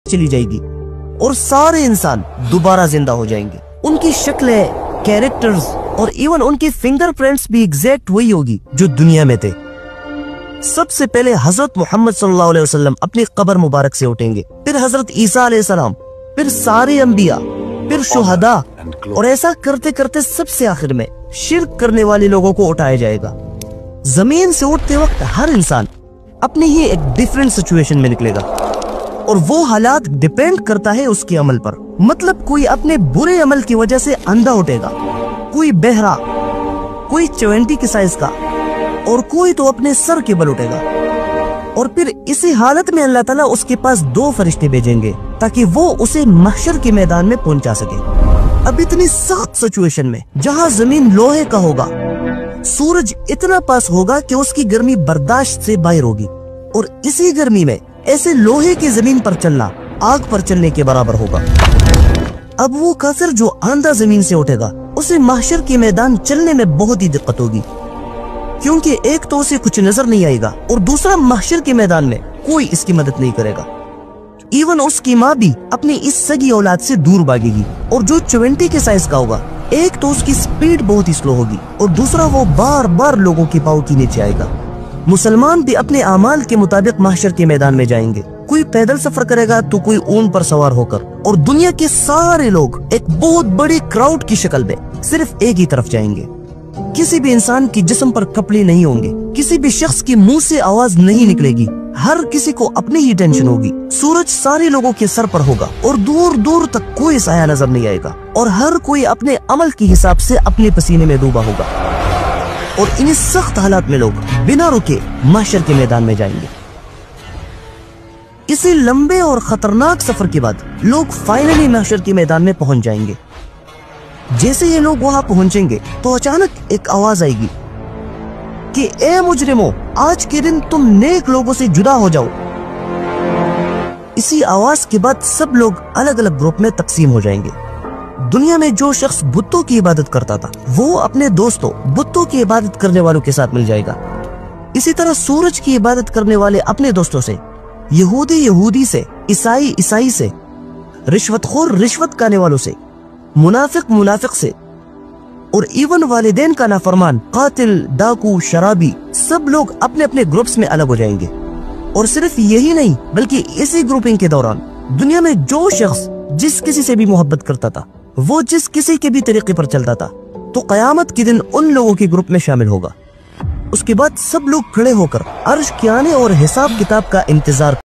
चली जाएगी और सारे इंसान दोबारा जिंदा हो जाएंगे। उनकी शक्लें, कैरेक्टर्स और इवन उनकी फिंगरप्रिंट्स भी एग्जैक्ट वही होगी जो दुनिया में थे। सबसे पहले हजरत मोहम्मद सल्लल्लाहु अलैहि वसल्लम अपनी कब्र मुबारक से उठेंगे, फिर हजरत ईसा अलैहिस्सलाम, फिर सारे अंबिया, फिर शुहदा, और ऐसा करते करते सबसे आखिर में शिर्क करने वाले लोगों को उठाया जाएगा। जमीन से उठते वक्त हर इंसान अपनी ही एक डिफरेंट सिचुएशन में निकलेगा और वो हालात डिपेंड करता है उसके अमल पर। मतलब कोई अपने बुरे अमल की वजह से अंधा उठेगा, कोई बहरा, कोई 70 के साइज का, और कोई तो अपने सर के बल उठेगा। और फिर इसी हालत में अल्लाह ताला उसके पास 2 फरिश्ते भेजेंगे ताकि वो उसे महशर के मैदान में पहुंचा सके। अब इतनी सख्त सिचुएशन में जहां जमीन लोहे का होगा, सूरज इतना पास होगा कि उसकी गर्मी बर्दाश्त से बाहर होगी, और इसी गर्मी में ऐसे लोहे की जमीन पर चलना आग पर चलने के बराबर होगा। अब वो काफिर जो आंधा जमीन से उठेगा उसे महशर के मैदान चलने में बहुत ही दिक्कत होगी, क्योंकि एक तो उसे कुछ नजर नहीं आएगा और दूसरा महशर के मैदान में कोई इसकी मदद नहीं करेगा। इवन उसकी माँ भी अपनी इस सगी औलाद से दूर भागेगी, और जो 70 के साइज का होगा, एक तो उसकी स्पीड बहुत ही स्लो होगी और दूसरा वो बार बार लोगों के पाँव के नीचे आएगा। मुसलमान भी अपने अमाल के मुताबिक महशर के मैदान में जाएंगे, कोई पैदल सफर करेगा तो कोई ऊंट पर सवार होकर, और दुनिया के सारे लोग एक बहुत बड़ी क्राउड की शक्ल में सिर्फ एक ही तरफ जाएंगे। किसी भी इंसान की जिस्म पर कपड़े नहीं होंगे, किसी भी शख्स के मुंह से आवाज नहीं निकलेगी, हर किसी को अपनी ही टेंशन होगी। सूरज सारे लोगों के सर पर होगा और दूर दूर तक कोई साया नजर नहीं आएगा, और हर कोई अपने अमल के हिसाब से अपने पसीने में डूबा होगा। और इन सख्त हालात में लोग बिना रुके महशर के मैदान में जाएंगे। इसी लंबे और खतरनाक सफर के बाद लोग फाइनली महशर के मैदान में पहुंच जाएंगे। जैसे ये लोग वहां पहुंचेंगे तो अचानक एक आवाज आएगी कि ए मुजरिमों, आज के दिन तुम नेक लोगों से जुदा हो जाओ। इसी आवाज के बाद सब लोग अलग अलग ग्रुप में तकसीम हो जाएंगे। दुनिया में जो शख्स बुतों की इबादत करता था वो अपने दोस्तों बुतों की इबादत करने वालों के साथ मिल जाएगा। इसी तरह सूरज की इबादत करने वाले अपने दोस्तों से, यहूदी यहूदी से, ईसाई ईसाई से, रिश्वतखोर रिश्वत खाने वालों से, मुनाफिक मुनाफिक से, और इवन वालिदैन का नाफरमान, कातिल, डाकू, शराबी, सब लोग अपने अपने ग्रुप्स में अलग हो जाएंगे। और सिर्फ यही नहीं बल्कि इसी ग्रुपिंग के दौरान दुनिया में जो शख्स जिस किसी से भी मोहब्बत करता था, वो जिस किसी के भी तरीके पर चलता था, तो कयामत के दिन उन लोगों के ग्रुप में शामिल होगा। उसके बाद सब लोग खड़े होकर अर्श के आने और हिसाब किताब का इंतजार